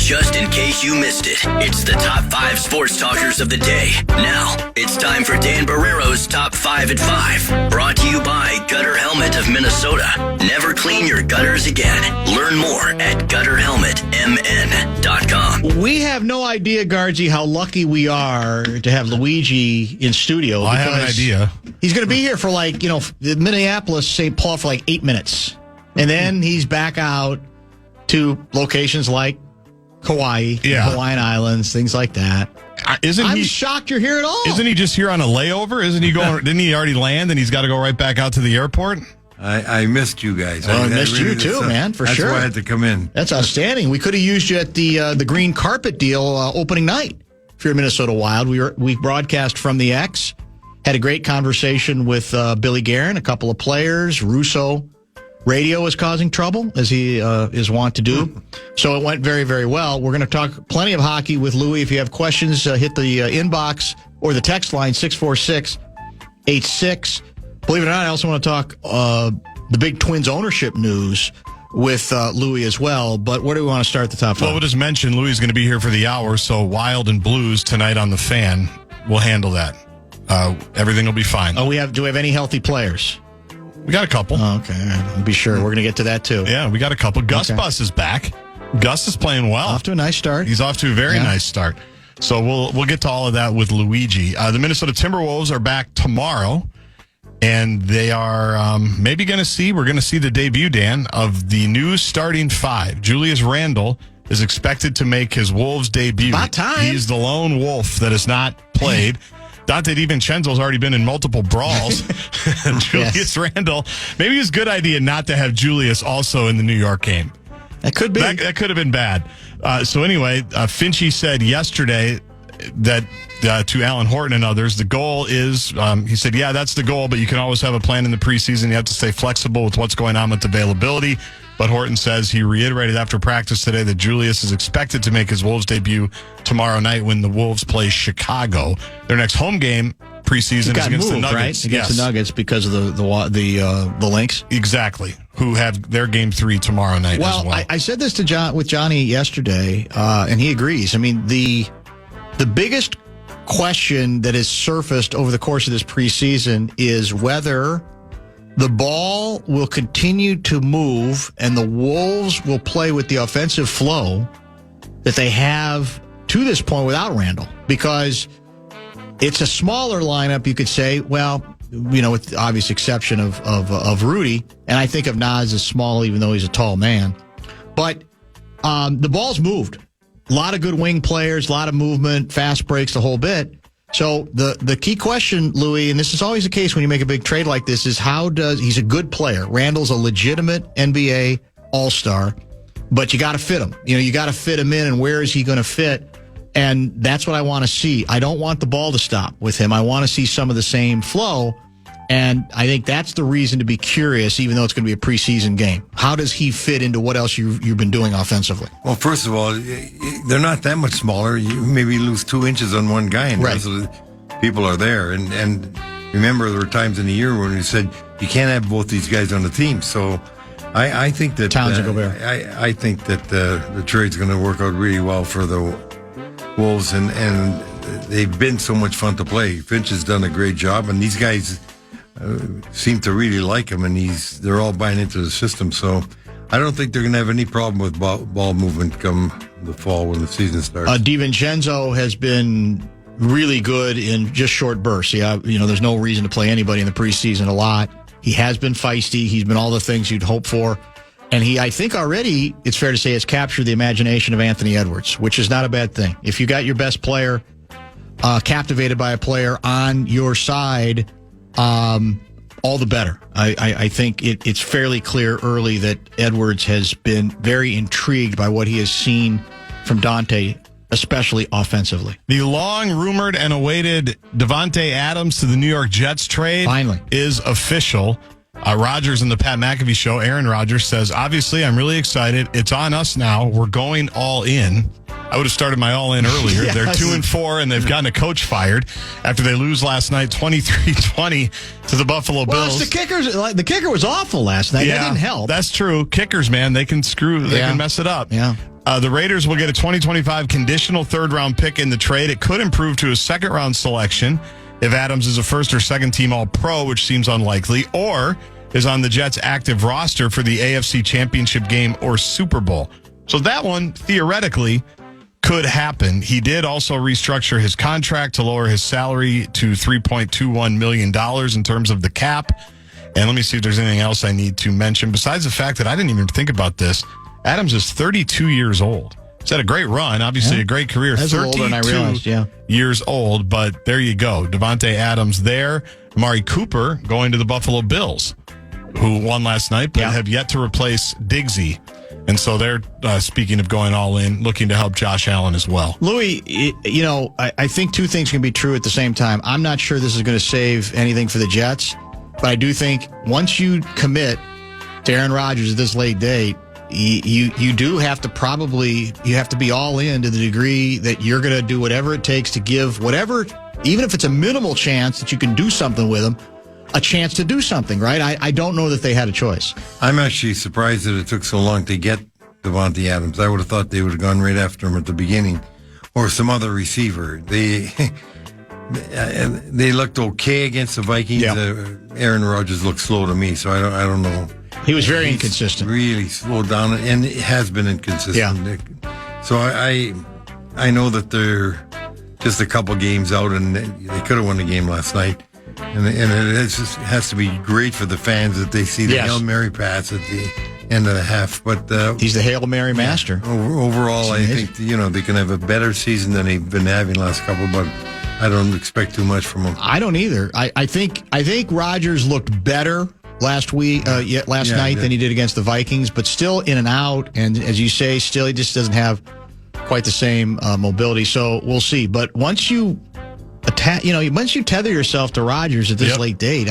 Just in case you missed it, it's the top 5 sports talkers of the day. Now, it's time for Dan Barrero's Top 5 at 5. Brought to you by Gutter Helmet of Minnesota. Never clean your gutters again. Learn more at gutterhelmetmn.com. We have no idea, Gaardsy, how lucky we are to have Luigi in studio. Well, I have an idea. He's going to be here for Minneapolis, St. Paul for 8 minutes. And then he's back out to locations like Hawaii, Hawaiian Islands, things like that. I'm shocked you're here at all. Isn't he just here on a layover? Isn't he going? Didn't he already land and he's got to go right back out to the airport? I missed you guys. I missed you too, man, for sure. That's why I had to come in. That's outstanding. We could have used you at the green carpet deal opening night if you're a Minnesota Wild. We broadcast from the X, had a great conversation with Billy Guerin, a couple of players. Russo Radio is causing trouble, as he is wont to do. So it went very, very well. We're going to talk plenty of hockey with Louie. If you have questions, hit the inbox or the text line, 646-86. Believe it or not, I also want to talk the big Twins ownership news with Louie as well. But where do we want to start the top 5? Well, we'll just mention Louie's going to be here for the hour, so Wild and Blues tonight on the Fan. We'll handle that. Everything will be fine. Do we have any healthy players? We got a couple. Oh, okay. I'll be sure. We're going to get to that, too. Yeah, we got a couple. Gus Bus is back. Gus is playing well. Off to a nice start. He's off to a very nice start. So we'll get to all of that with Luigi. The Minnesota Timberwolves are back tomorrow, and they are we're going to see the debut, Dan, of the new starting 5. Julius Randle is expected to make his Wolves debut. About time. He's the lone wolf that has not played. Dante DiVincenzo's already been in multiple brawls. Julius Randle, maybe it was a good idea not to have Julius also in the New York game. That could be. That could have been bad. So anyway, Finchie said yesterday that to Alan Horton and others, the goal is, he said, that's the goal, but you can always have a plan in the preseason. You have to stay flexible with what's going on with availability. But Horton says he reiterated after practice today that Julius is expected to make his Wolves debut tomorrow night when the Wolves play Chicago. Their next home game preseason is against the Nuggets. Right? Against the Nuggets because of the Lynx. Exactly. Who have their game 3 tomorrow night as well. I said this to with Johnny yesterday, and he agrees. I mean, the biggest question that has surfaced over the course of this preseason is whether the ball will continue to move and the Wolves will play with the offensive flow that they have to this point without Randle. Because it's a smaller lineup, you could say, with the obvious exception of Rudy. And I think of Nas as small, even though he's a tall man. But the ball's moved. A lot of good wing players, a lot of movement, fast breaks, the whole bit. So the key question, Louie, and this is always the case when you make a big trade like this, is he's a good player. Randall's a legitimate NBA all-star, but you got to fit him. You got to fit him in, and where is he going to fit? And that's what I want to see. I don't want the ball to stop with him. I want to see some of the same flow, and I think that's the reason to be curious, even though it's going to be a preseason game. How does he fit into what else you've been doing offensively? Well, first of all, they're not that much smaller. You maybe lose 2 inches on one guy, and people are there. And remember, there were times in the year when we said you can't have both these guys on the team. So I think that Towns and Gobert. I think that the trade's going to work out really well for the Wolves, and they've been so much fun to play. Finch has done a great job, and these guys seem to really like him, and they're all buying into the system. So I don't think they're going to have any problem with ball movement come the fall when the season starts. DiVincenzo has been really good in just short bursts. There's no reason to play anybody in the preseason a lot. He has been feisty. He's been all the things you'd hope for. And he, I think already, it's fair to say, has captured the imagination of Anthony Edwards, which is not a bad thing. If you got your best player captivated by a player on your side, all the better. I think it's fairly clear early that Edwards has been very intrigued by what he has seen from Dante, especially offensively. The long-rumored and awaited Devontae Adams to the New York Jets trade finally is official. Rodgers in the Pat McAfee show, Aaron Rodgers says, obviously, I'm really excited. It's on us now. We're going all in. I would have started my all in earlier. Yes. They're 2-4, and they've gotten a coach fired after they lose last night 23-20 to the Buffalo Bills. The kicker was awful last night. Yeah, that didn't help. That's true. Kickers, man, they can screw. They can mess it up. Yeah. The Raiders will get a 2025 conditional third-round pick in the trade. It could improve to a second-round selection if Adams is a first or second-team All-Pro, which seems unlikely, or is on the Jets' active roster for the AFC Championship game or Super Bowl. So that one, theoretically, could happen. He did also restructure his contract to lower his salary to $3.21 million in terms of the cap. And let me see if there's anything else I need to mention. Besides the fact that I didn't even think about this, Adams is 32 years old. He's had a great run, obviously a great career. That's 32 older than I realized, years old, but there you go. Devontae Adams there. Amari Cooper going to the Buffalo Bills, who won last night, but have yet to replace Diggsy. And so they're, speaking of going all in, looking to help Josh Allen as well. Louis, I think two things can be true at the same time. I'm not sure this is going to save anything for the Jets, but I do think once you commit to Aaron Rodgers at this late date, you do have to you have to be all in to the degree that you're going to do whatever it takes to give whatever, even if it's a minimal chance that you can do something with him, a chance to do something, right? I don't know that they had a choice. I'm actually surprised that it took so long to get Devontae Adams. I would have thought they would have gone right after him at the beginning, or some other receiver. They looked okay against the Vikings. Aaron Rodgers looked slow to me, so I don't know. He was very inconsistent. Really slowed down, and it has been inconsistent. Yeah. So I know that they're just a couple games out, and they could have won the game last night. And it has to be great for the fans that they see the Hail Mary pass at the end of the half. But he's the Hail Mary master. Overall, I think they can have a better season than they've been having last couple. But I don't expect too much from them. I don't either. I think Rodgers looked better last night than he did against the Vikings, but still in and out. And as you say, still he just doesn't have quite the same mobility. So we'll see. But once you once you tether yourself to Rodgers at this late date,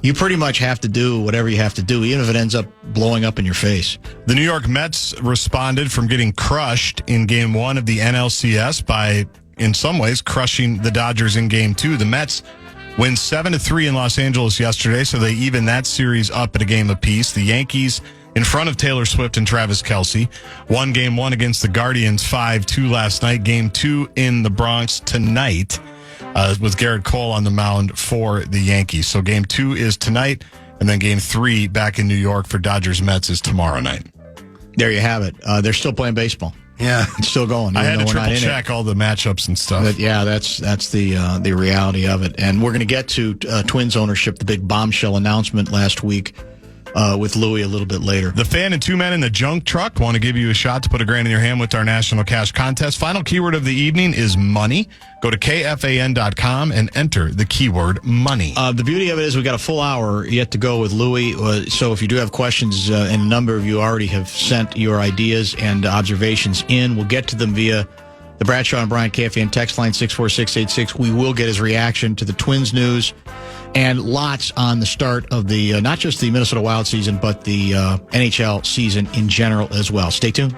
you pretty much have to do whatever you have to do, even if it ends up blowing up in your face. The New York Mets responded from getting crushed in Game 1 of the NLCS by, in some ways, crushing the Dodgers in Game 2. The Mets win 7-3 in Los Angeles yesterday, so they even that series up at a game apiece. The Yankees, in front of Taylor Swift and Travis Kelce, won Game 1 against the Guardians 5-2 last night. Game 2 in the Bronx tonight. With Garrett Cole on the mound for the Yankees. So Game 2 is tonight, and then Game 3 back in New York for Dodgers-Mets is tomorrow night. There you have it. They're still playing baseball. Yeah. It's still going. I had to triple check all the matchups and stuff. But that's the reality of it. And we're going to get to Twins ownership, the big bombshell announcement last week with Louis a little bit later. The Fan and Two Men in the Junk Truck want to give you a shot to put $1,000 in your hand with our National Cash Contest. Final keyword of the evening is money. Go to KFAN.com and enter the keyword money. The beauty of it is we've got a full hour yet to go with Louis. So if you do have questions, and a number of you already have sent your ideas and observations in, we'll get to them via the Bradshaw and Bryant KFAN text line 64686. We will get his reaction to the Twins news and lots on the start of the, not just the Minnesota Wild season, but the NHL season in general as well. Stay tuned.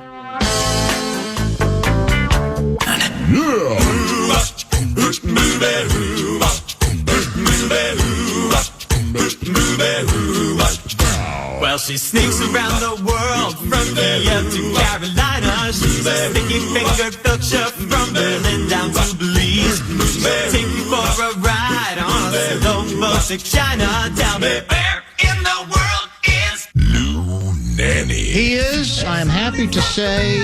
Well, she sneaks around the world from Kiev to Carolina. She's a sticky-fingered filcher from Berlin down to Belize. She'll take you for a ride on a slow boat to China. Tell me, where in the world is Lou Nanne? He is, I am happy to say,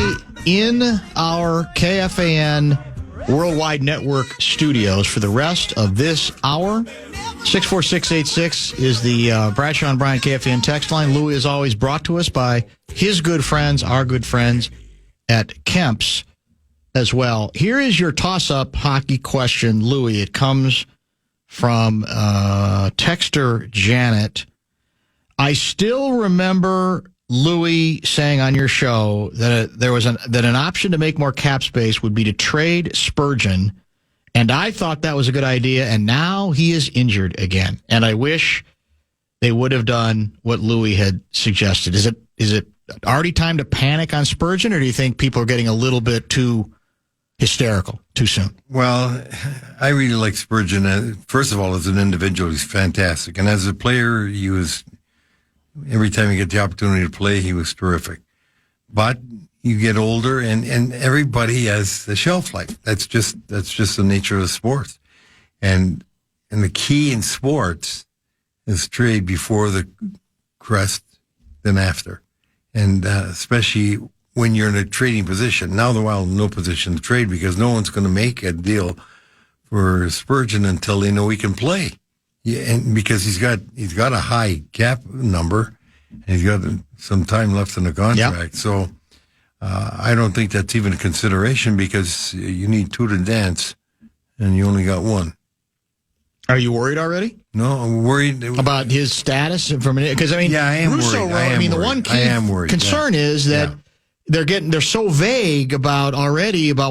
in our KFAN Worldwide Network studios for the rest of this hour. 64686 is the Bradshaw and Bryant KFAN text line. Louis is always brought to us by his good friends, our good friends at Kemp's as well. Here is your toss-up hockey question, Louis. It comes from texter Janet. I still remember Louis saying on your show that there was that an option to make more cap space would be to trade Spurgeon. And I thought that was a good idea, and now he is injured again. And I wish they would have done what Louis had suggested. Is it already time to panic on Spurgeon, or do you think people are getting a little bit too hysterical too soon? Well, I really like Spurgeon. First of all, as an individual, he's fantastic. And as a player, every time he got the opportunity to play, he was terrific. But you get older, and everybody has a shelf life. That's just the nature of the sport. And the key in sports is trade before the crest than after. And especially when you're in a trading position. Now the Wild no position to trade because no one's going to make a deal for Spurgeon until they know he can play. Yeah, and because he's got a high cap number, and he's got some time left in the contract. Yep. So I don't think that's even a consideration because you need two to dance, and you only got one. Are you worried already? No, I'm worried about his status from because I am Russo worried. wrote, the one key concern is that they're so vague about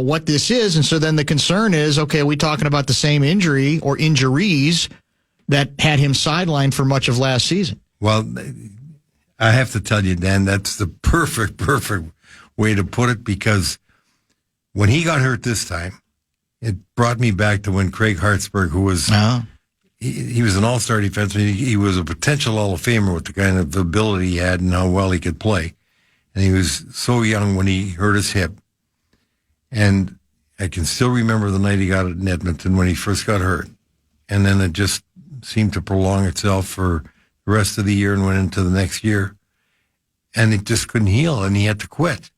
what this is, and so then the concern is, okay, are we talking about the same injury or injuries that had him sidelined for much of last season? Well, I have to tell you, Dan, that's the perfect way to put it, because when he got hurt this time, it brought me back to when Craig Hartsburg, who was he was an all-star defenseman. He was a potential Hall of Famer with the kind of ability he had and how well he could play. And he was so young when he hurt his hip. And I can still remember the night he got it in Edmonton when he first got hurt. And then it just seemed to prolong itself for the rest of the year and went into the next year. And it just couldn't heal, and he had to quit.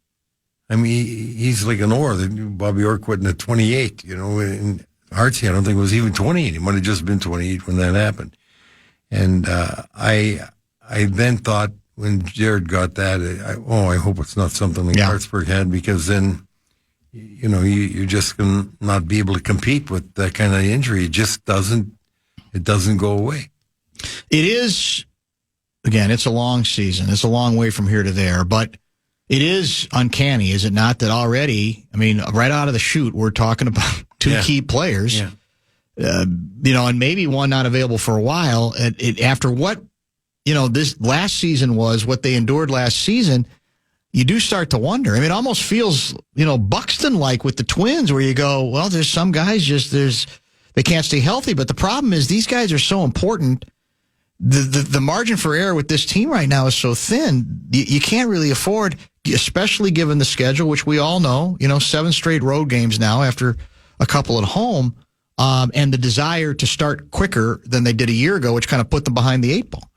I mean, he's like an Orr. Bobby Orr quit at 28, and Hartsy, I don't think it was even 28. He might have just been 28 when that happened. And I then thought when Jared got that, I hope it's not something like Hartsburg had, because then, you're just going to not be able to compete with that kind of injury. It just doesn't go away. It is, again, it's a long season. It's a long way from here to there, but it is uncanny, is it not, that already, right out of the chute, we're talking about two key players, and maybe one not available for a while. After what, this last season was, what they endured last season, you do start to wonder. It almost feels, Buxton-like with the Twins, where you go, well, there's some guys they can't stay healthy, but the problem is these guys are so important. The margin for error with this team right now is so thin, you can't really afford, especially given the schedule, which we all know, 7 straight road games now after a couple at home, and the desire to start quicker than they did a year ago, which kind of put them behind the 8 ball.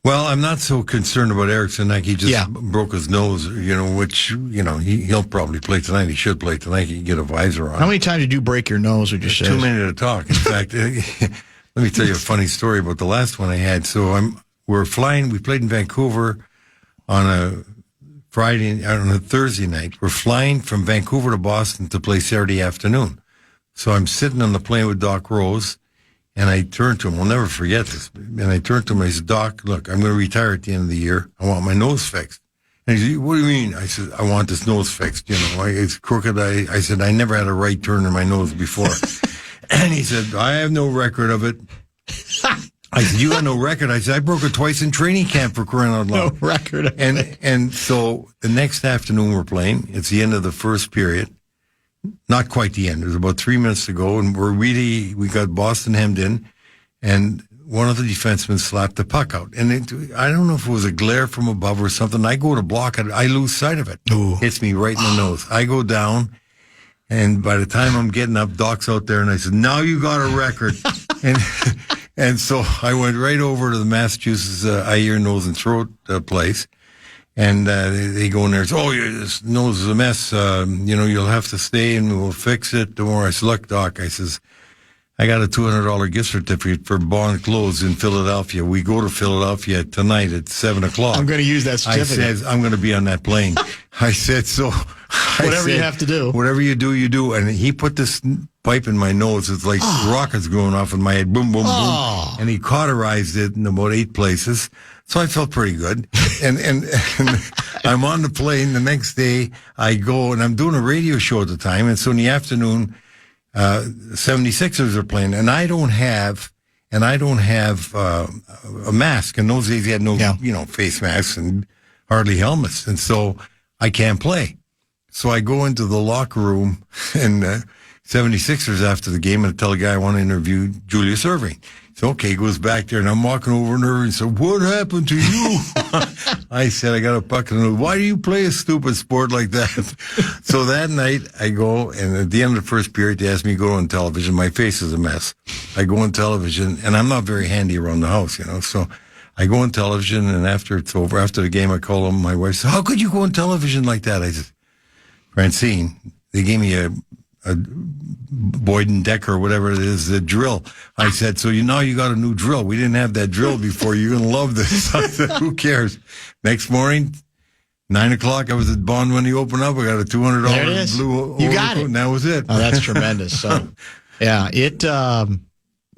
Well, I'm not so concerned about Eriksson. Like, he just broke his nose, which, he'll probably play tonight. He should play tonight. He can get a visor on. How many times did you break your nose, would you say? Too many to talk. In fact, let me tell you a funny story about the last one I had. So we're flying. We played in Vancouver on a Thursday night. We're flying from Vancouver to Boston to play Saturday afternoon. So I'm sitting on the plane with Doc Rose, and I turned to him. I'll never forget this. And I turned to him. I said, Doc, look, I'm going to retire at the end of the year. I want my nose fixed. And he said, what do you mean? I said, I want this nose fixed. It's crooked. I said, I never had a right turn in my nose before. And he said, I have no record of it. I said, you got no record? I said, I broke it twice in training camp, for crying out loud. No record of it. And so the next afternoon we're playing. It's the end of the first period. Not quite the end. There's about 3 minutes to go, and we got Boston hemmed in, and one of the defensemen slapped the puck out. And I don't know if it was a glare from above or something. I go to block it. I lose sight of it. Ooh. Hits me right in the nose. I go down, and by the time I'm getting up, Doc's out there, and I said, now you got a record. And so I went right over to the Massachusetts eye, ear, nose, and throat place. And they go in there and say, this nose is a mess. You'll have to stay and we'll fix it. Don't worry. I said, look, Doc, I says, I got a $200 gift certificate for Bond Clothes in Philadelphia. We go to Philadelphia tonight at 7:00. I'm going to use that certificate. I said, I'm going to be on that plane. I said, whatever you have to do. Whatever you do, you do. And he put this pipe in my nose. It's like rockets going off in my head. Boom, boom, boom. And he cauterized it in about 8 places. So I felt pretty good. And I'm on the plane the next day. I go, and I'm doing a radio show at the time. And so in the afternoon, 76ers are playing. And I don't have a mask. In those days, you had no, face masks and hardly helmets. And so I can't play. So I go into the locker room and 76ers after the game and I tell the guy I want to interview Julius Erving. So, okay, he goes back there, and I'm walking over to her and said, what happened to you? I said, I got a puck in the nose. Why do you play a stupid sport like that? So that night, I go, and at the end of the first period, they asked me to go on television. My face is a mess. I go on television, and I'm not very handy around the house, so I go on television, and after it's over, after the game, I call him. My wife says, how could you go on television like that? I said, Francine, they gave me a Boyd and Decker or whatever it is, the drill. I said, so now you got a new drill. We didn't have that drill before. You're going to love this. I said, who cares? Next morning, 9:00, I was at Bond when he opened up. I got a $200 There it is. blue You got it. And that was it. Oh, that's tremendous. So, yeah,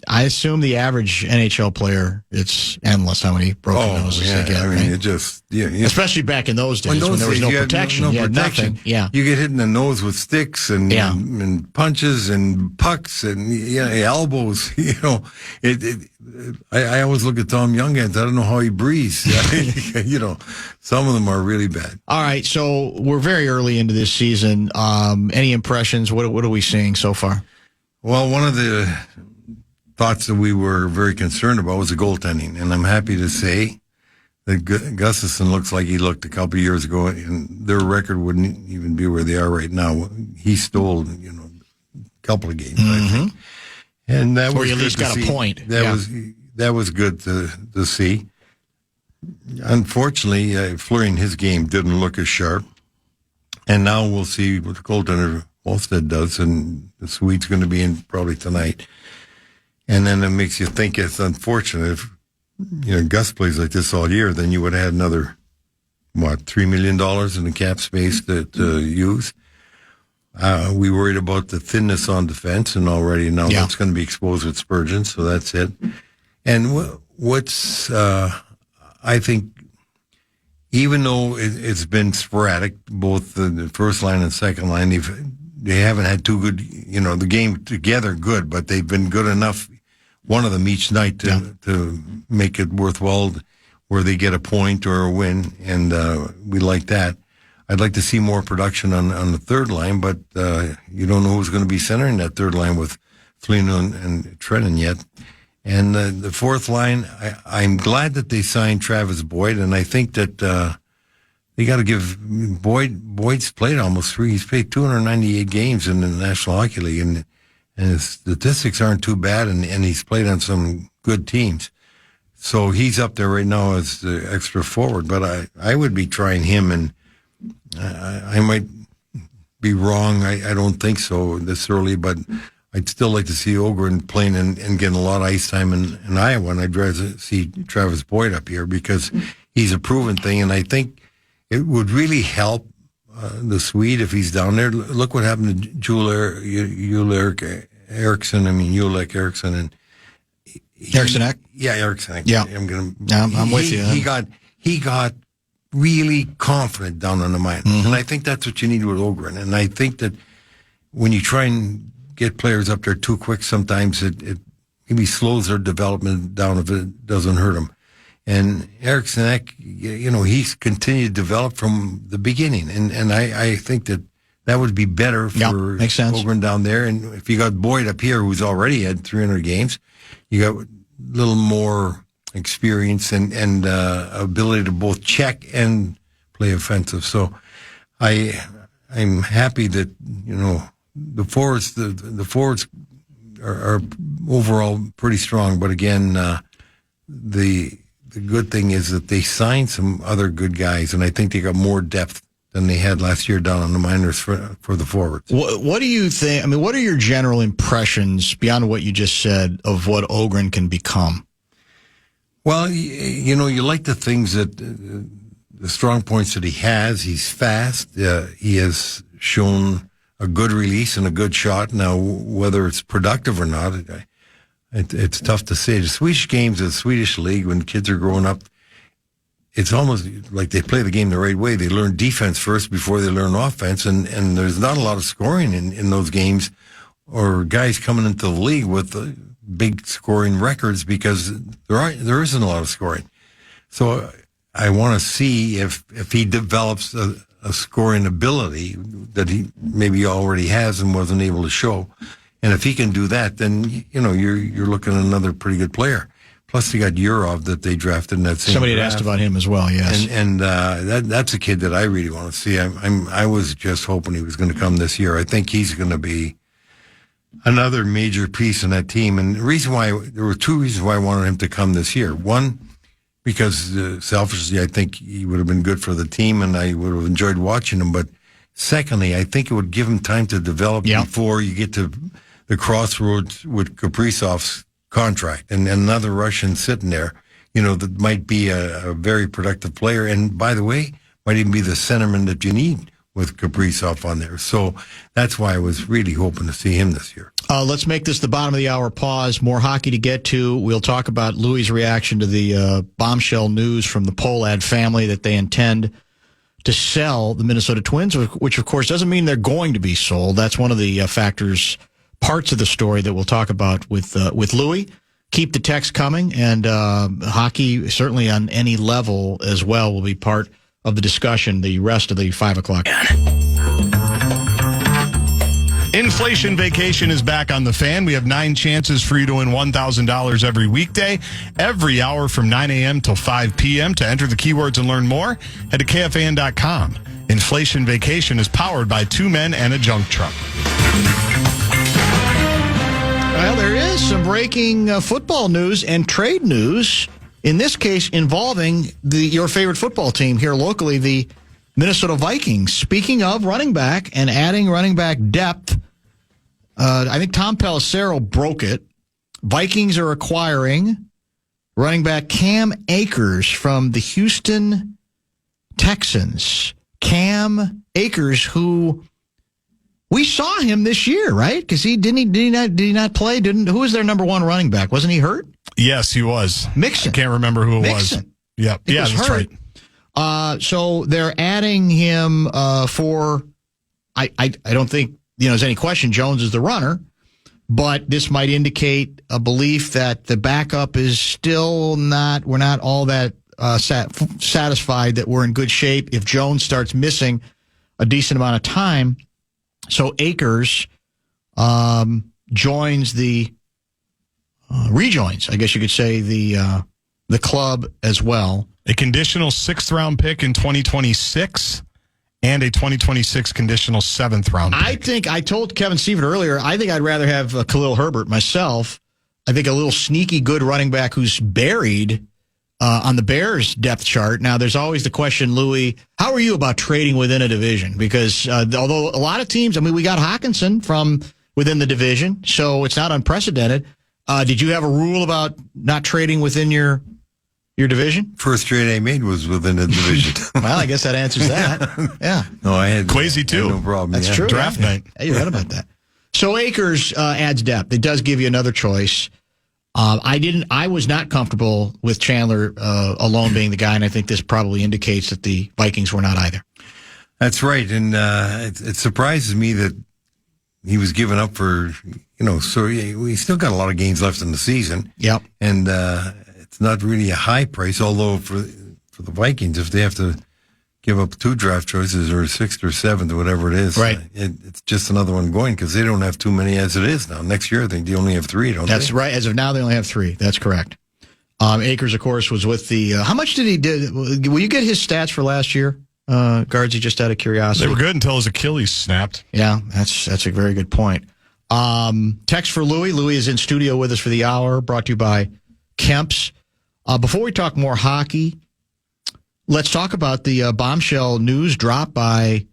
I assume the average NHL player, it's endless how many broken noses they get. I mean, right? it just, especially back in those days when there was no protection. You had nothing. Yeah. You get hit in the nose with sticks and punches and pucks and elbows. I always look at Tom Youngans. I don't know how he breathes. Some of them are really bad. All right, so we're very early into this season. Any impressions? What are we seeing so far? Well, one of the thoughts that we were very concerned about was the goaltending, and I'm happy to say that Gustafsson looks like he looked a couple of years ago, and their record wouldn't even be where they are right now. He stole, a couple of games, I think, and that was at least got a point. That was good to see. Unfortunately, Fleury in his game didn't look as sharp, and now we'll see what the goaltender Wolfstead does, and the Swede's going to be in probably tonight. And then it makes you think it's unfortunate if, Gus plays like this all year, then you would have had another, $3 million in the cap space to use. We worried about the thinness on defense, and already now that's going to be exposed with Spurgeon, so that's it. And what's, I think, even though it's been sporadic, both the first line and second line, they haven't had too good, the game together good, but they've been good enough, one of them each night to make it worthwhile, where they get a point or a win, and we like that. I'd like to see more production on the third line, but you don't know who's going to be centering that third line with Flynn and Trennan yet. And the fourth line, I'm glad that they signed Travis Boyd, and I think that they got to give Boyd's played almost he's played 298 games in the National Hockey League, and his statistics aren't too bad, and he's played on some good teams. So he's up there right now as the extra forward, but I would be trying him, and I might be wrong. I don't think so this early, but I'd still like to see Ogren playing and getting a lot of ice time in Iowa, and I'd rather see Travis Boyd up here because he's a proven thing, and I think it would really help the Swede if he's down there. Look what happened to Ulrik Eriksson. And Eriksson. Yeah, Eriksson. Yeah, I'm with you. He got really confident down on the minors, and I think that's what you need with Ogren. And I think that when you try and get players up there too quick, sometimes it maybe slows their development down if it doesn't hurt them. And Eriksson, he's continued to develop from the beginning. And I think that would be better for Ogren down there. And if you got Boyd up here, who's already had 300 games, you got a little more experience and ability to both check and play offensive. So I'm happy that, the forwards are overall pretty strong. But again, the good thing is that they signed some other good guys, and I think they got more depth than they had last year down on the minors for the forwards. What do you think? I mean, what are your general impressions beyond what you just said of what Ogren can become? Well, you like the things that the strong points that he has. He's fast. He has shown a good release and a good shot. Now, whether it's productive or not, it's tough to say. The Swedish games, the Swedish league, when kids are growing up, it's almost like they play the game the right way. They learn defense first before they learn offense, and there's not a lot of scoring in those games, or guys coming into the league with big scoring records because there isn't a lot of scoring. So I want to see if he develops a scoring ability that he maybe already has and wasn't able to show. And if he can do that, then, you're looking at another pretty good player. Plus, they got Yurov that they drafted in that same Somebody had draft. asked about him as well, yes. And that's a kid that I really want to see. I was just hoping he was going to come this year. I think he's going to be another major piece in that team. And there were two reasons why I wanted him to come this year. One, because selfishly, I think he would have been good for the team, and I would have enjoyed watching him. But secondly, I think it would give him time to develop before you get to the crossroads with Kaprizov's contract and another Russian sitting there, that might be a very productive player. And by the way, might even be the centerman that you need with Kaprizov on there. So that's why I was really hoping to see him this year. Let's make this the bottom of the hour pause. More hockey to get to. We'll talk about Louis' reaction to the bombshell news from the Pohlad family that they intend to sell the Minnesota Twins, which of course doesn't mean they're going to be sold. That's one of the parts of the story that we'll talk about with Louis. Keep the text coming, and hockey, certainly on any level as well, will be part of the discussion the rest of the 5 o'clock. Inflation Vacation is back on the Fan. We have 9 chances for you to win $1,000 every weekday, every hour from 9 a.m. till 5 p.m. To enter the keywords and learn more, head to KFAN.com. Inflation Vacation is powered by 2 men and a junk truck. Well, there is some breaking football news and trade news, in this case involving your favorite football team here locally, the Minnesota Vikings. Speaking of running back and adding running back depth, I think Tom Pelissero broke it. Vikings are acquiring running back Cam Akers from the Houston Texans. Cam Akers, who we saw him this year, right? Because did he not play? Who was their number one running back? Wasn't he hurt? Yes, he was. Mixon. I can't remember who it Mixon. was. Yeah, that's hurt. right. So they're adding him for. I don't think there's any question Jones is the runner, but this might indicate a belief that the backup is still not. We're not all that satisfied that we're in good shape if Jones starts missing a decent amount of time. So Akers rejoins, I guess you could say, the club as well. A conditional 6th-round pick in 2026 and a 2026 conditional 7th-round pick. I told Kevin Seaver earlier, I think I'd rather have Khalil Herbert myself. I think a little sneaky good running back who's buried on the Bears depth chart. Now, there's always the question, Louis, how are you about trading within a division? Because although a lot of teams, we got Hawkinson from within the division, so it's not unprecedented. Did you have a rule about not trading within your division? First trade I made was within the division. Well, I guess that answers that. Yeah. No, I had Quasi too. no problem. That's true. Draft night. Yeah, you're right about that. So Akers adds depth. It does give you another choice. I was not comfortable with Chandler alone being the guy, and I think this probably indicates that the Vikings were not either. That's right, and it surprises me that he was given up for, so we still got a lot of games left in the season. Yep. And it's not really a high price, although for the Vikings, if they have to give up 2 draft choices or 6th or 7th or whatever it is, right. It's just another one going because they don't have too many as it is now. Next year, I think they only have 3, don't they? That's right. As of now, they only have 3. That's correct. Akers, of course, was with the. How much did he do? Will you get his stats for last year, Gaardsy? Just out of curiosity, they were good until his Achilles snapped. Yeah, that's a very good point. Text for Louis. Louis is in studio with us for the hour. Brought to you by Kemp's. Before we talk more hockey, let's talk about the bombshell news dropped by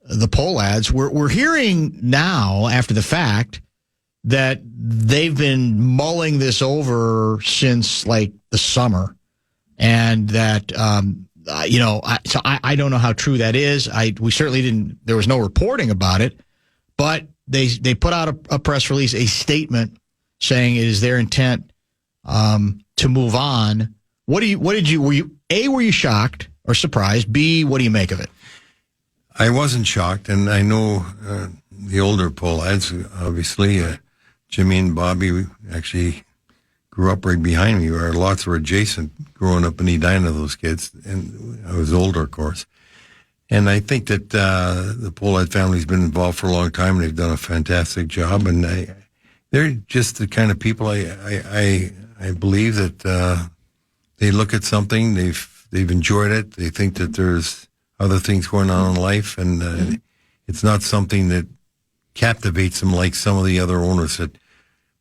the Pohlads. We're hearing now, after the fact, that they've been mulling this over since like the summer, and that I don't know how true that is. We certainly didn't. There was no reporting about it, but they put out a press release, a statement saying it is their intent to move on. Were you shocked or surprised? B, what do you make of it? I wasn't shocked, and I know the older Pohlads, obviously, Jimmy and Bobby actually grew up right behind me. Our lots were adjacent growing up in Edina, those kids, and I was older, of course. And I think that the Pohlad family's been involved for a long time, and they've done a fantastic job. And they're just the kind of people I believe that they look at something, they've enjoyed it, they think that there's other things going on in life, and it's not something that captivates them like some of the other owners that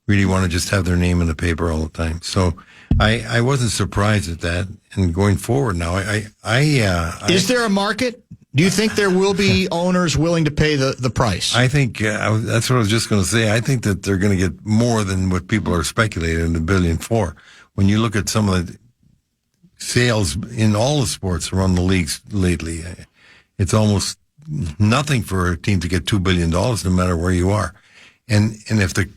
really want to just have their name in the paper all the time. So I wasn't surprised at that. And going forward now, is there a market? Do you think there will be owners willing to pay the price? I think that's what I was just going to say. I think that they're going to get more than what people are speculating in $1 billion for. When you look at some of the sales in all the sports around the leagues lately, it's almost nothing for a team to get $2 billion, no matter where you are. And if the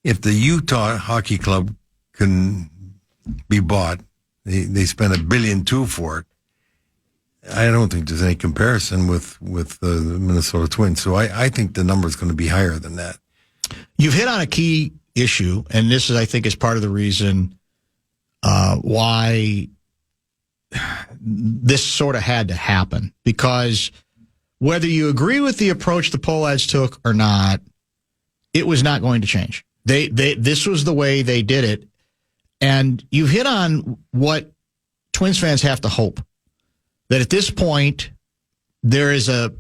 if the Utah Hockey Club can be bought, they spent $1.2 billion for it. I don't think there's any comparison with the Minnesota Twins. So I think the number is going to be higher than that. You've hit on a key issue, and this is, I think, is part of the reason why this sort of had to happen. Because whether you agree with the approach the Pohlads took or not, it was not going to change. This was the way they did it. And you've hit on what Twins fans have to hope. That at this point, there is a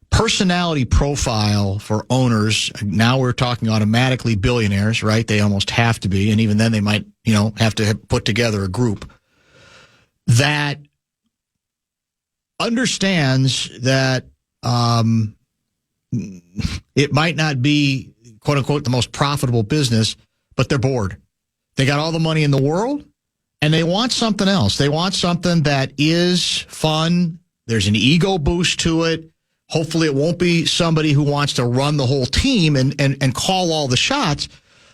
personality profile for owners. Now we're talking automatically billionaires, right? They almost have to be, and even then they might, have to put together a group that understands that it might not be, quote unquote, the most profitable business, but they're bored. They got all the money in the world. And they want something else. They want something that is fun. There's an ego boost to it. Hopefully it won't be somebody who wants to run the whole team and call all the shots,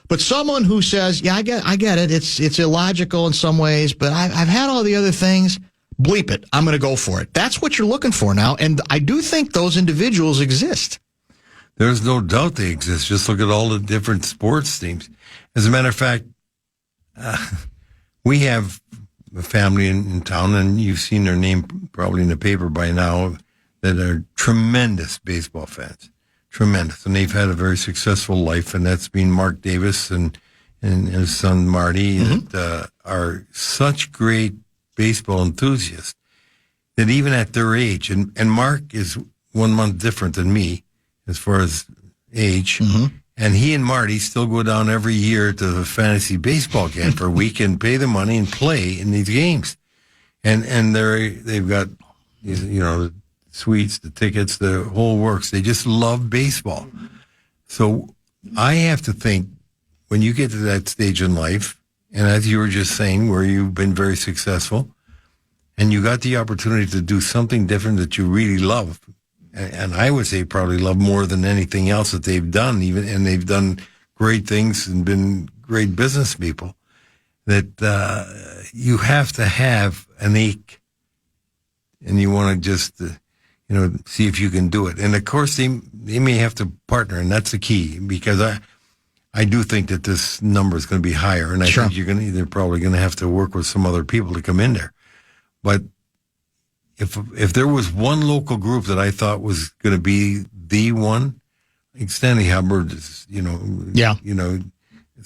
but someone who says, yeah, I get it. It's illogical in some ways, but I've had all the other things. Bleep it. I'm going to go for it. That's what you're looking for now. And I do think those individuals exist. There's no doubt they exist. Just look at all the different sports teams. As a matter of fact, we have a family in town, and you've seen their name probably in the paper by now, that are tremendous baseball fans. Tremendous. And they've had a very successful life, and that's been Mark Davis and his son Marty, that are such great baseball enthusiasts that even at their age, and Mark is 1 month different than me as far as age, and he and Marty still go down every year to the fantasy baseball camp for a week and pay the money and play in these games. And they've got, the suites, the tickets, the whole works. They just love baseball. So I have to think, when you get to that stage in life, and as you were just saying, where you've been very successful, and you got the opportunity to do something different that you really love, and I would say probably love more than anything else that they've done, and they've done great things and been great business people, that you have to have an ache, and you want to just, see if you can do it. And of course, they may have to partner, and that's the key, because I do think that this number is going to be higher, and I think they're probably going to have to work with some other people to come in there. But if there was one local group that I thought was going to be the one, like Stanley Hubbard is,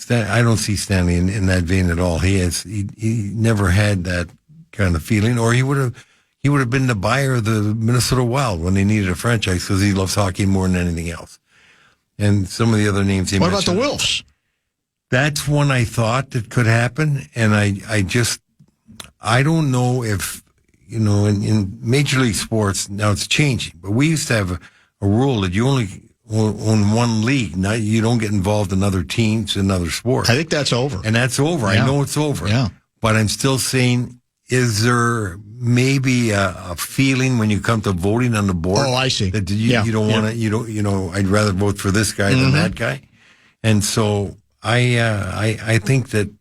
I don't see Stanley in that vein at all. He never had that kind of feeling, or he would have been the buyer of the Minnesota Wild when they needed a franchise, because he loves hockey more than anything else. And some of the other names he mentioned. What about the Wilfs? That's one I thought that could happen, and I don't know if, in Major League Sports, now it's changing, but we used to have a rule that you only own one league. Now you don't get involved in other teams and other sports. I think that's over. And that's over. Yeah. I know it's over. Yeah. But I'm still saying, is there maybe a feeling when you come to voting on the board? Oh, I see. That you don't want to, I'd rather vote for this guy than that guy. And so I think that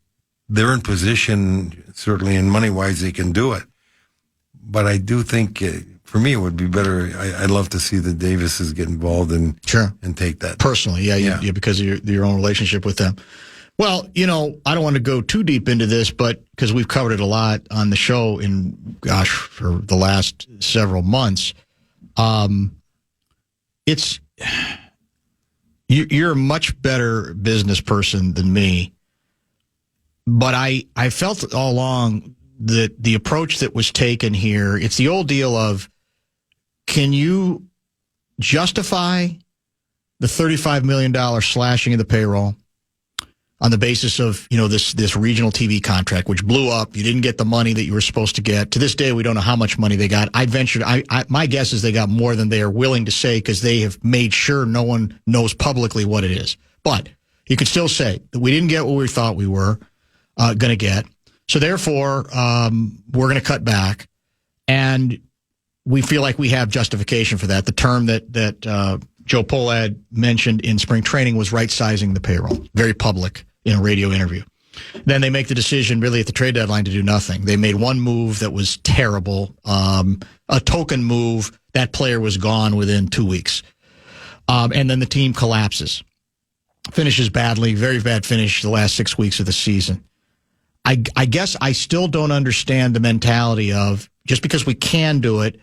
they're in position, certainly in money-wise, they can do it. But I do think, for me, it would be better. I'd love to see the Davises get involved and take that. Personally, yeah, because of your own relationship with them. Well, I don't want to go too deep into this, but because we've covered it a lot on the show for the last several months, you're a much better business person than me. But I felt all along that the approach that was taken here, it's the old deal of, can you justify the $35 million slashing of the payroll on the basis of, this regional TV contract, which blew up? You didn't get the money that you were supposed to get. To this day, we don't know how much money they got. My guess is they got more than they are willing to say, because they have made sure no one knows publicly what it is. But you could still say that we didn't get what we thought we were going to get. So therefore, we're going to cut back. And we feel like we have justification for that. The term that Joe Pohlad mentioned in spring training was right-sizing the payroll. Very public in a radio interview. Then they make the decision really at the trade deadline to do nothing. They made one move that was terrible, a token move. That player was gone within 2 weeks. And then the team collapses, finishes badly, very bad finish the last 6 weeks of the season. I guess I still don't understand the mentality of, just because we can do it,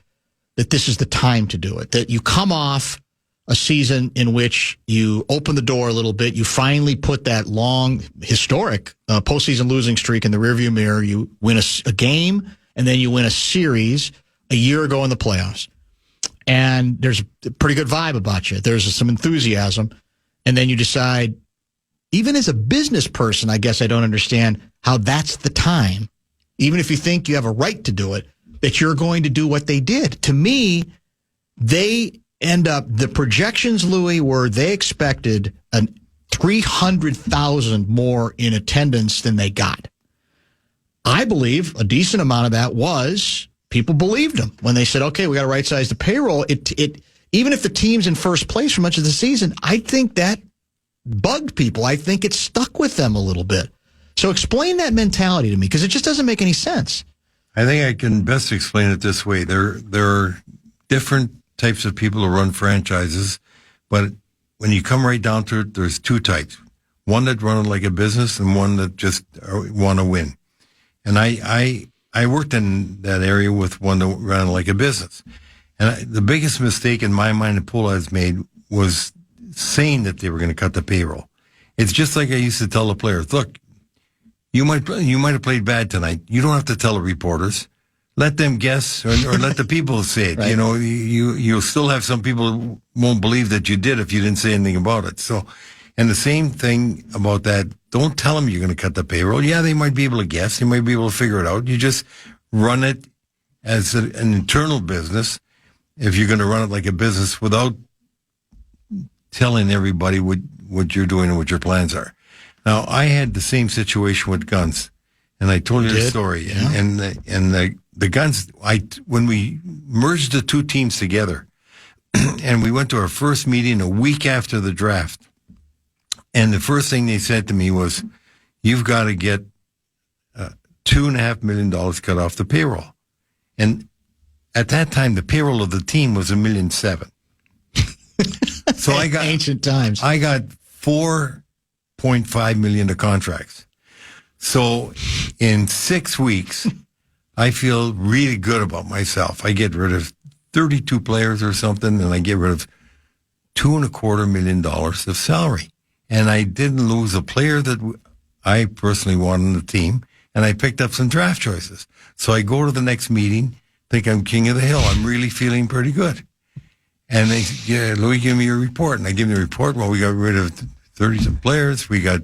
that this is the time to do it. That you come off a season in which you open the door a little bit, you finally put that long, historic postseason losing streak in the rearview mirror. You win a game, and then you win a series a year ago in the playoffs. And there's a pretty good vibe about you. There's some enthusiasm. And then you decide, even as a business person, I guess I don't understand how that's the time, even if you think you have a right to do it, that you're going to do what they did. To me, they end up, the projections, Louis, were they expected 300,000 more in attendance than they got. I believe a decent amount of that was people believed them when they said, okay, we got to right size the payroll. It even if the team's in first place for much of the season, I think that bugged people. I think it stuck with them a little bit. So explain that mentality to me, because it just doesn't make any sense. I think I can best explain it this way. There are different types of people who run franchises, but when you come right down to it, there's two types. One that run it like a business and one that just want to win. And I worked in that area with one that ran it like a business. And the biggest mistake in my mind that Pohlad made was saying that they were going to cut the payroll. It's just like I used to tell the players, look, you might have played bad tonight. You don't have to tell the reporters. Let them guess, or let the people say it. Right. You'll still have some people who won't believe that you did if you didn't say anything about it. So, and the same thing about that. Don't tell them you're going to cut the payroll. Yeah, they might be able to guess. They might be able to figure it out. You just run it as an internal business. If you're going to run it like a business without telling everybody what you're doing and what your plans are. Now, I had the same situation with guns, and I told you the story. Yeah. And the guns, when we merged the two teams together, and we went to our first meeting a week after the draft, and the first thing they said to me was, you've got to get $2.5 million cut off the payroll. And at that time, the payroll of the team was $1.7 million. So I got ancient times. I got $4.5 million of contracts. So in 6 weeks, I feel really good about myself. I get rid of 32 players or something, and I get rid of $2.25 million of salary. And I didn't lose a player that I personally wanted on the team, and I picked up some draft choices. So I go to the next meeting, think I'm king of the hill. I'm really feeling pretty good. And they said, yeah, Louis, give me your report. And I give them the report. Well, we got rid of 30 players. We got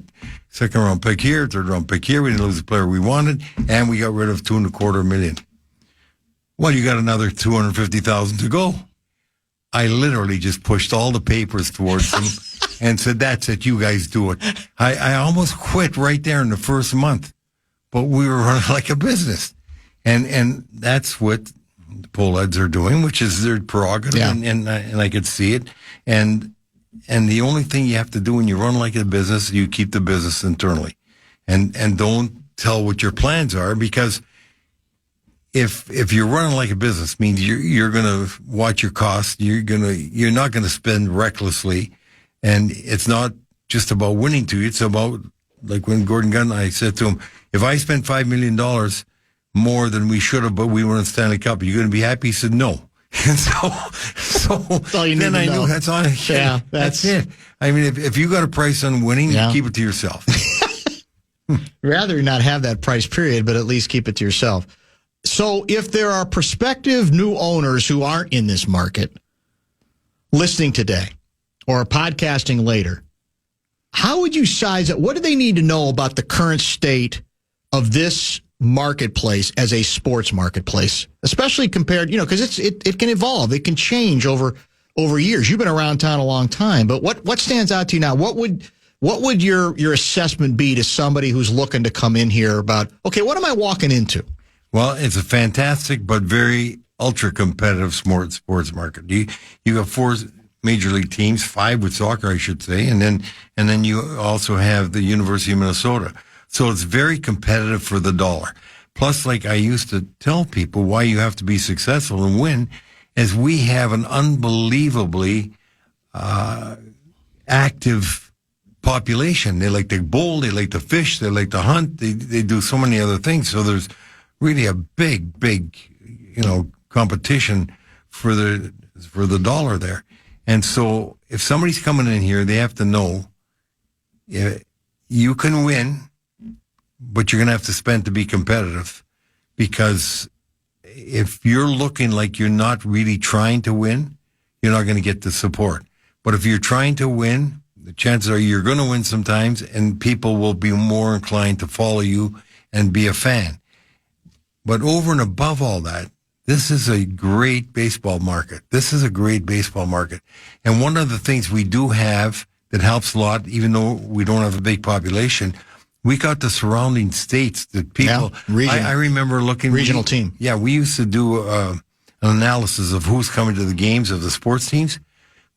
second-round pick here, third-round pick here. We didn't lose the player we wanted. And we got rid of $2.25 million. Well, you got another $250,000 to go. I literally just pushed all the papers towards them and said, that's it, you guys do it. I almost quit right there in the first month. But we were running like a business. And that's what the Pohlads are doing, which is their prerogative, yeah. and I could see it. And the only thing you have to do when you run like a business, you keep the business internally, and don't tell what your plans are, because if you're running like a business, means you're going to watch your costs. You're not going to spend recklessly, and it's not just about winning to you. It's about like when Gordon Gunn, I said to him, if I spent $5 million more than we should have, but we won the Stanley Cup, are you going to be happy? He said, no. And so all you need then to I know. knew that's all. Yeah, that's it. I mean, if you got a price on winning, keep it to yourself. Rather not have that price period, but at least keep it to yourself. So if there are prospective new owners who aren't in this market listening today or podcasting later, how would you size it? What do they need to know about the current state of this marketplace as a sports marketplace, especially compared, because it can evolve. It can change over years. You've been around town a long time, but what stands out to you now? What would your assessment be to somebody who's looking to come in here about, okay, what am I walking into? Well, it's a fantastic but very ultra competitive sports market. You have 4 major league teams, 5 with soccer, I should say, and then you also have the University of Minnesota. So it's very competitive for the dollar. Plus, like I used to tell people, why you have to be successful and win is we have an unbelievably active population. They like to bowl, they like to fish, they like to hunt, they do so many other things. So there's really a big, competition for the dollar there. And so if somebody's coming in here, they have to know you can win, but you're going to have to spend to be competitive, because if you're looking like you're not really trying to win, you're not going to get the support. But if you're trying to win, the chances are you're going to win sometimes, and people will be more inclined to follow you and be a fan. But over and above all that, this is a great baseball market. And one of the things we do have that helps a lot, even though we don't have a big population, we got the surrounding states that people. Yeah, I remember looking regional team. Yeah, we used to do an analysis of who's coming to the games of the sports teams.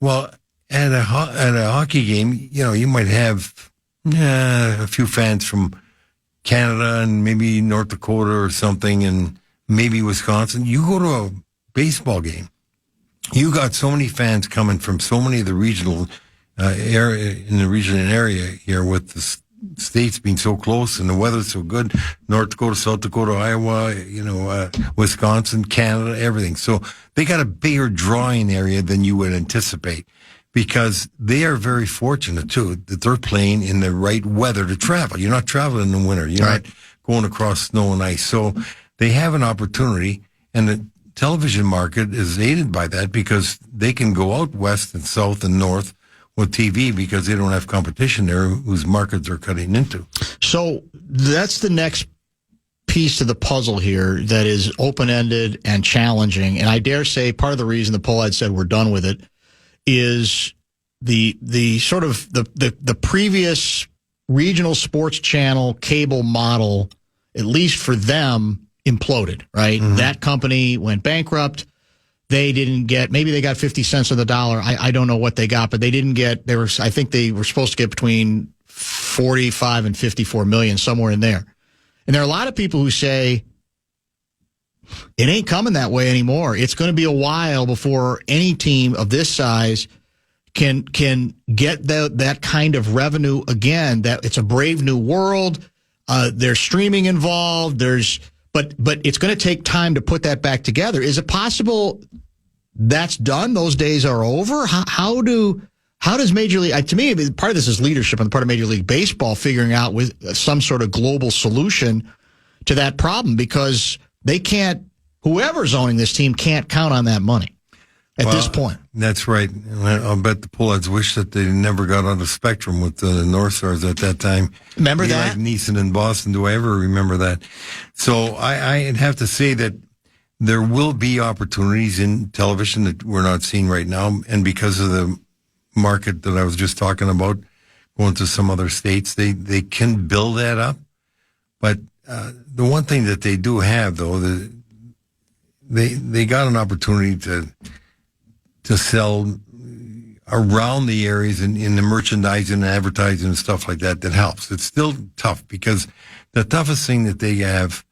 Well, at a hockey game, you might have a few fans from Canada and maybe North Dakota or something, and maybe Wisconsin. You go to a baseball game, you got so many fans coming from so many of the regional area in the regional area here, with the states being so close and the weather's so good. North Dakota, South Dakota, Iowa, Wisconsin, Canada, everything. So they got a bigger drawing area than you would anticipate, because they are very fortunate too that they're playing in the right weather to travel. You're not traveling in the winter. You're not going across snow and ice. So they have an opportunity, and the television market is aided by that, because they can go out west and south and north with TV, because they don't have competition there whose markets they're cutting into. So that's the next piece of the puzzle here that is open-ended and challenging. And I dare say part of the reason the poll had said we're done with it is the sort of the previous regional sports channel cable model, at least for them, imploded, right? Mm-hmm. That company went bankrupt. They didn't get, maybe they got 50 cents on the dollar. I don't know what they got, but they didn't get, I think they were supposed to get between 45 and 54 million, somewhere in there. And there are a lot of people who say, it ain't coming that way anymore. It's going to be a while before any team of this size can get that kind of revenue again. That it's a brave new world. There's streaming involved. But it's going to take time to put that back together. Is it possible that's done? Those days are over? How does Major League, to me, part of this is leadership on the part of Major League Baseball figuring out with some sort of global solution to that problem, because they can't, whoever's owning this team can't count on that money at this point. That's right. I'll bet the Pullheads wish that they never got on the Spectrum with the North Stars at that time. Remember that? Like Neeson in Boston. Do I ever remember that? So I'd have to say that there will be opportunities in television that we're not seeing right now. And because of the market that I was just talking about, going to some other states, they can build that up. But the one thing that they do have, though, they got an opportunity to sell around the areas in the merchandising and advertising and stuff like that helps. It's still tough, because the toughest thing that they have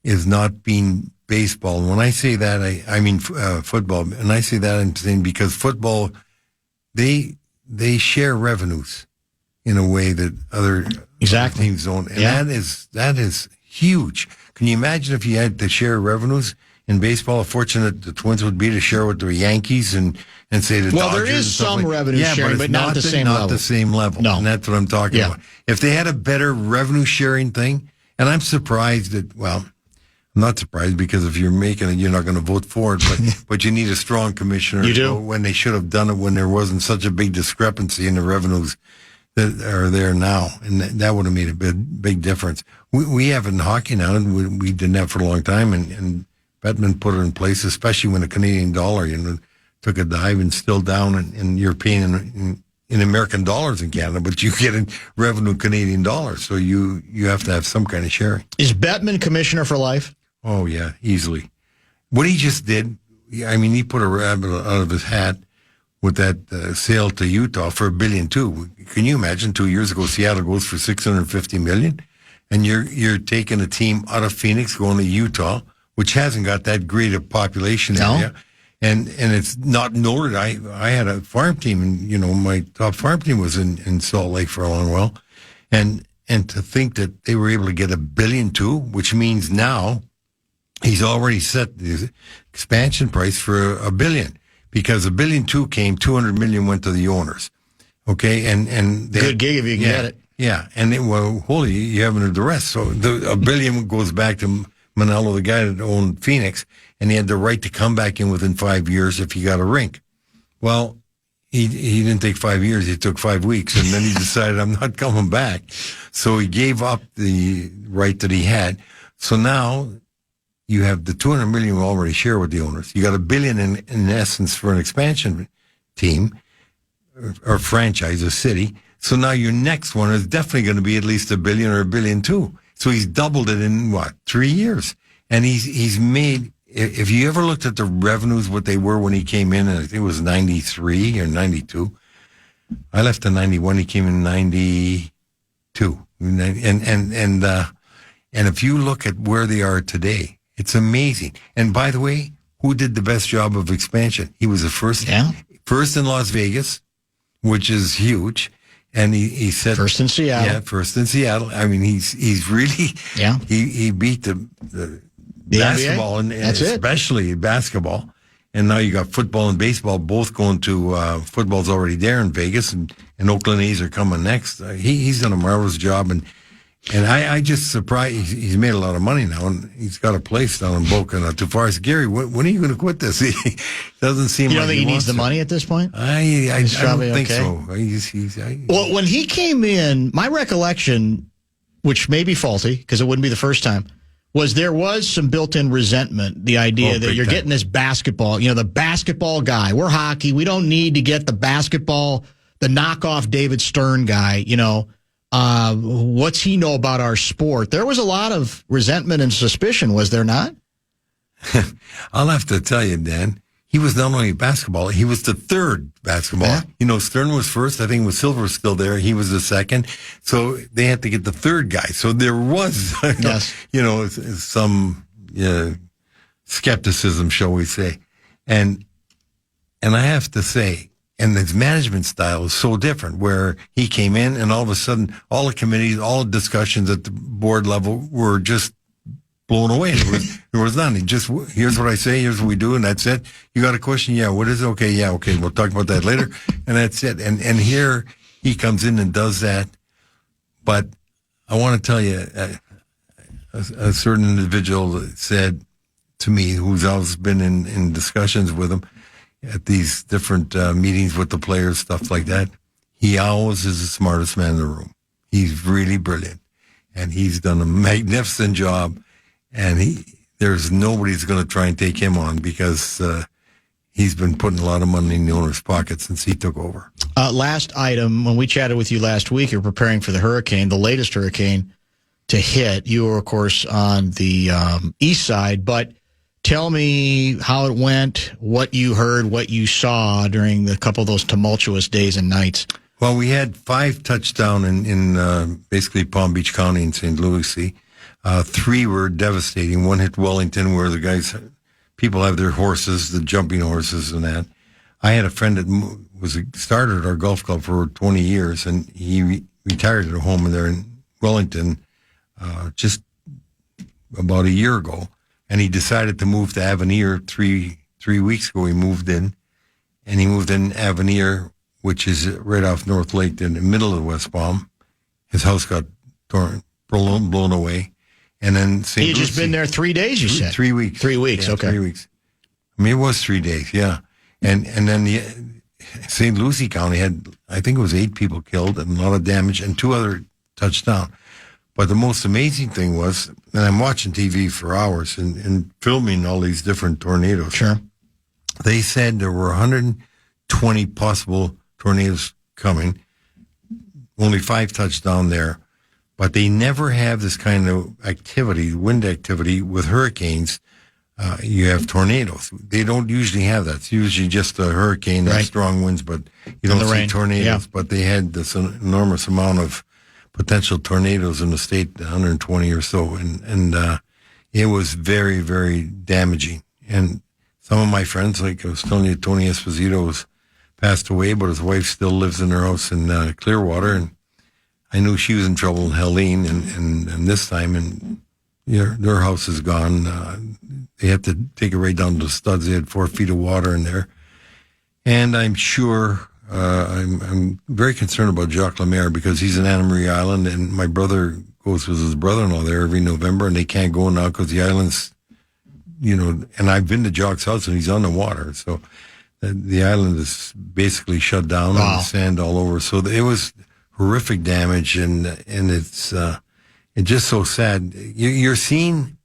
is not being baseball. And when I say that, I mean football. And I say that I'm saying because football, they share revenues. in a way that other Exactly. teams don't. And that is huge. Can you imagine if you had to share revenues in baseball? How fortunate the Twins would be to share with the Yankees and say the Well, Dodgers there is and stuff some like- revenue sharing, it's but not the same level. Not the same level. No. And that's what I'm talking Yeah. about. If they had a better revenue sharing thing, and I'm surprised that, well, I'm not surprised because if you're making it, you're not going to vote for it, but you need a strong commissioner. You do. When they should have done it when there wasn't such a big discrepancy in the revenues that are there now, and that would have made a big difference. We have it in hockey now, and we didn't have for a long time, and Bettman put it in place, especially when the Canadian dollar, took a dive and still down in European in American dollars in Canada, but you get in revenue Canadian dollars, so you have to have some kind of sharing. Is Bettman commissioner for life? Oh yeah, easily. What he just did, I mean, he put a rabbit out of his hat with that sale to Utah for $1 billion too. Can you imagine? 2 years ago, Seattle goes for $650 million, and you're taking a team out of Phoenix going to Utah, which hasn't got that great a population area, and it's not noted. I had a farm team, and my top farm team was in Salt Lake for a long while, and to think that they were able to get $1 billion too, which means now he's already set the expansion price for $1 billion. Because $1 billion too came, $200 million went to the owners. Okay, and they, Good gig if you can get it. Yeah, and you haven't the rest. So $1 billion goes back to Manello, the guy that owned Phoenix, and he had the right to come back in within 5 years if he got a rink. Well, he didn't take 5 years; he took 5 weeks, and then he decided, I'm not coming back. So he gave up the right that he had. So now you have the $200 million we already share with the owners. You got $1 billion in essence for an expansion team or franchise, a city. So now your next one is definitely going to be at least $1 billion or $1 billion too. So he's doubled it in 3 years, and he's made. If you ever looked at the revenues, what they were when he came in, and I think it was 93 or 92. I left in 91. He came in 92, and if you look at where they are today. It's amazing. And by the way, who did the best job of expansion? He was the first in Las Vegas, which is huge. And he said First in Seattle. Yeah, first in Seattle. I mean, he's really he beat the basketball and especially basketball. And now you got football and baseball both going to football's already there in Vegas, and Oakland A's are coming next. He's done a marvelous job, and I just surprised. He's made a lot of money now, and he's got a place down in Boca, not too far. I said, Gary, when are you going to quit this? He doesn't seem. You don't like think he needs the to. money at this point? I don't think okay. so. Well, when he came in, my recollection, which may be faulty because it wouldn't be the first time, was there was some built-in resentment. The idea that you're getting this basketball, the basketball guy. We're hockey. We don't need to get the basketball, the knockoff David Stern guy. What's he know about our sport? There was a lot of resentment and suspicion, was there not? I'll have to tell you, Dan, he was not only basketball, he was the third basketball. Yeah. Stern was first. I think it was Silver still there. He was the second. So they had to get the third guy. So there was, some skepticism, shall we say. And I have to say, and his management style is so different, where he came in and all of a sudden, all the committees, all the discussions at the board level were just blown away. There was none. He just, here's what I say, here's what we do, and that's it. You got a question? Yeah, what is it? Okay, yeah, okay, we'll talk about that later. And that's it. And here he comes in and does that. But I want to tell you, a certain individual said to me, who's always been in discussions with him, at these different meetings with the players, stuff like that, he always is the smartest man in the room. He's really brilliant, and he's done a magnificent job. And there's nobody's going to try and take him on because he's been putting a lot of money in the owner's pocket since he took over. Last item, when we chatted with you last week, you're preparing for the hurricane, the latest hurricane to hit. You were, of course, on the east side, but tell me how it went, what you heard, what you saw during the couple of those tumultuous days and nights. Well, we had 5 touchdown in basically Palm Beach County in St. Louis. 3 were devastating. 1 hit Wellington, where people have their horses, the jumping horses and that. I had a friend that started our golf club for 20 years, and he retired at a home there in Wellington just about a year ago, and he decided to move to Avenir 3 weeks ago. He moved in Avenir, which is right off North Lake in the middle of West Palm. His house got blown away. And then St. He had just been there 3 days, you said? 3 weeks. 3 weeks, yeah, okay. 3 weeks. I mean, it was 3 days, yeah. And then the St. Lucie County had, I think it was 8 people killed and a lot of damage, and 2 other touched down. But the most amazing thing was, and I'm watching TV for hours and filming all these different tornadoes. Sure. They said there were 120 possible tornadoes coming. Only 5 touched down there. But they never have this kind of activity, wind activity with hurricanes. You have tornadoes. They don't usually have that. It's usually just a hurricane and strong winds, but you don't see tornadoes. Yeah. But they had this enormous amount of potential tornadoes in the state, 120 or so, and it was very, very damaging. And some of my friends, like I was telling you, Tony Esposito passed away, but his wife still lives in her house in Clearwater, and I knew she was in trouble in Helene, and this time, and their house is gone. They had to take it right down to the studs. They had 4 feet of water in there, and I'm sure. I'm very concerned about Jacques Lemaire because he's in Anna Marie Island, and my brother goes with his brother-in-law there every November, and they can't go now because the island's, and I've been to Jacques' house, and he's on the water. So the island is basically shut down and sand all over. So it was horrific damage, and it's just so sad. You're seeing,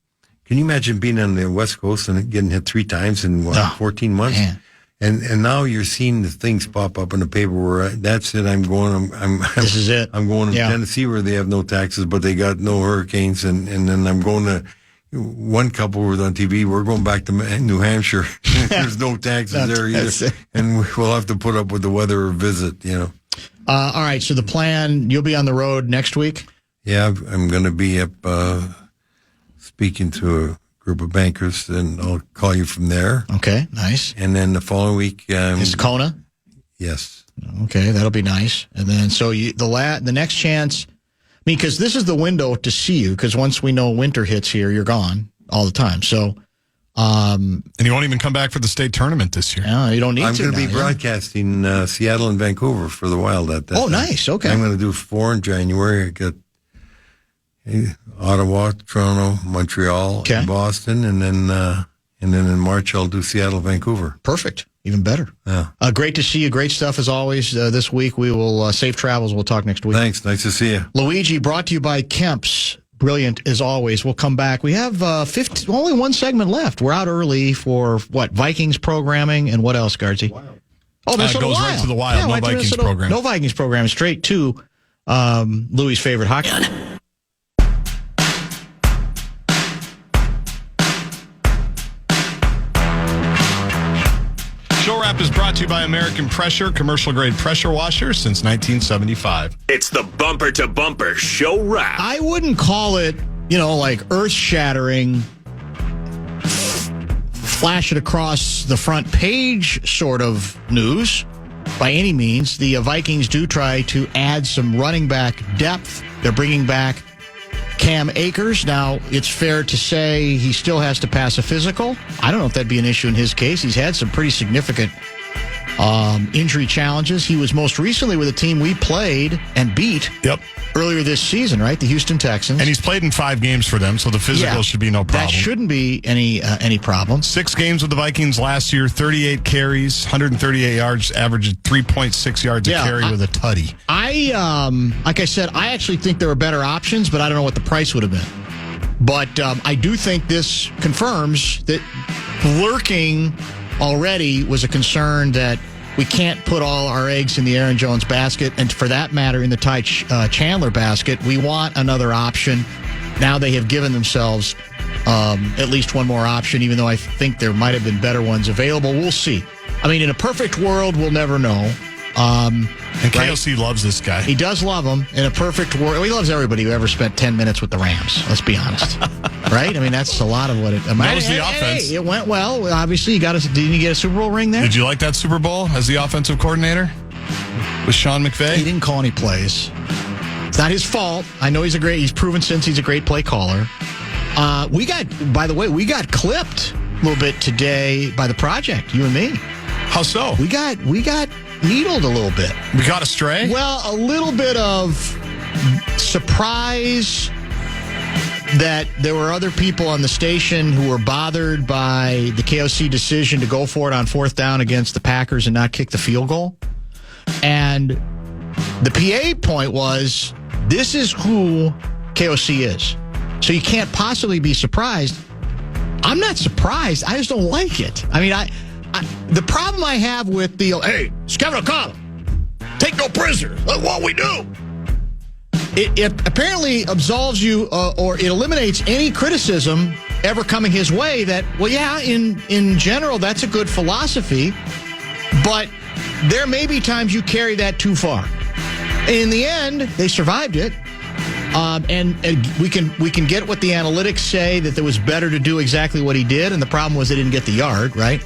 can you imagine being on the West Coast and getting hit 3 times in 14 months? Man. And now you're seeing the things pop up in the paper where that's it. This is it. I'm going to Tennessee where they have no taxes, but they got no hurricanes. And then I'm going to one couple was on TV. We're going back to New Hampshire. There's no taxes there either. And we'll have to put up with the weather or visit, All right. So the plan, you'll be on the road next week? Yeah, I'm going to be up speaking to a group of bankers, and I'll call you from there. Okay, nice. And then the following week, is Kona? Yes. Okay, that'll be nice. And then so the next chance, because this is the window to see you. Because once we know winter hits here, you're gone all the time. So, and you won't even come back for the state tournament this year. Yeah, you don't need to. I'm going to be broadcasting Seattle and Vancouver for the Wild at that. Oh, nice. Okay, I'm going to do 4 in January. I got Ottawa, Toronto, Montreal, and Boston, and then in March I'll do Seattle, Vancouver. Perfect, even better. Yeah, great to see you. Great stuff as always. This week we will safe travels. We'll talk next week. Thanks. Nice to see you, Luigi. Brought to you by Kemp's. Brilliant as always. We'll come back. We have only one segment left. We're out early for Vikings programming and what else, Gaardsy? Oh, it goes right to the Wild. No Vikings program. No Vikings program. Straight to Louis' favorite hockey. Show Wrap is brought to you by American Pressure, commercial-grade pressure washer since 1975. It's the bumper-to-bumper Show Wrap. I wouldn't call it, like earth-shattering, flash it across the front page sort of news by any means. The Vikings do try to add some running back depth. They're bringing back Cam Akers. Now, it's fair to say he still has to pass a physical. I don't know if that'd be an issue in his case. He's had some pretty significant injury challenges. He was most recently with a team we played and beat earlier this season, right? The Houston Texans. And he's played in 5 games for them, so the physical should be no problem. That shouldn't be any problem. 6 games with the Vikings last year, 38 carries, 138 yards, averaged 3.6 yards a carry with a tutty. Like I said, I actually think there were better options, but I don't know what the price would have been. But I do think this confirms that lurking already was a concern that we can't put all our eggs in the Aaron Jones basket, and for that matter, in the Ty Chandler basket. We want another option. Now they have given themselves at least one more option, even though I think there might have been better ones available. We'll see. I mean, in a perfect world, we'll never know. And KOC loves this guy. He does love him. In a perfect world, he loves everybody who ever spent 10 minutes with the Rams. Let's be honest. Right? I mean, that's a lot of what it... That was the offense. Hey, it went well. Obviously, didn't you get a Super Bowl ring there? Did you like that Super Bowl as the offensive coordinator with Sean McVay? He didn't call any plays. It's not his fault. I know he's proven since he's a great play caller. By the way, we got clipped a little bit today by the project, you and me. How so? We got needled a little bit. We got astray? Well, a little bit of surprise that there were other people on the station who were bothered by the KOC decision to go for it on 4th down against the Packers and not kick the field goal. And the PA point was, this is who KOC is. So you can't possibly be surprised. I'm not surprised. I just don't like it. I mean, the problem I have with the, hey, it's Kevin O'Connell. Take no prisoners. That's what we do. It apparently absolves you or it eliminates any criticism ever coming his way that, well, yeah, in general, that's a good philosophy, but there may be times you carry that too far. In the end, they survived it. And we can get what the analytics say, that it was better to do exactly what he did, and the problem was they didn't get the yard, right?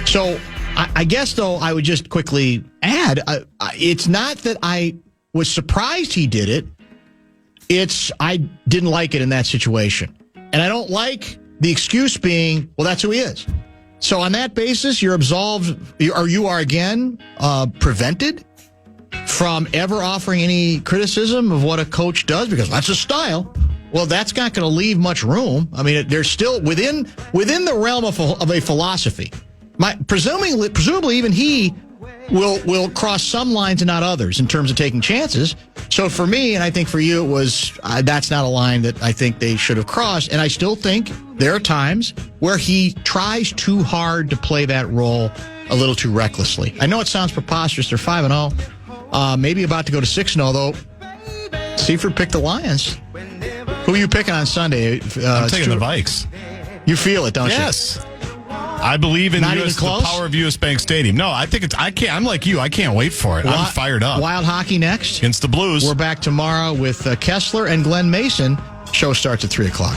So I guess, though, I would just quickly add, it's not that I was surprised he did it. I didn't like it in that situation. And I don't like the excuse being, well, that's who he is. So on that basis, you're absolved, or you are again prevented from ever offering any criticism of what a coach does because that's his style. Well, that's not going to leave much room. I mean, they're still within the realm of a philosophy. Presumably, even he will cross some lines and not others in terms of taking chances. So for me, and I think for you, it was that's not a line that I think they should have crossed. And I still think there are times where he tries too hard to play that role a little too recklessly. I know it sounds preposterous. They're 5-0. Maybe about to go to 6-0, though. Seifert picked the Lions. Who are you picking on Sunday? I'm taking the Vikes. You feel it, don't you? Yes. I believe in the power of U.S. Bank Stadium. No, I think I'm like you. I can't wait for it. I'm fired up. Wild hockey next. Against the Blues. We're back tomorrow with Kessler and Glenn Mason. Show starts at 3 o'clock.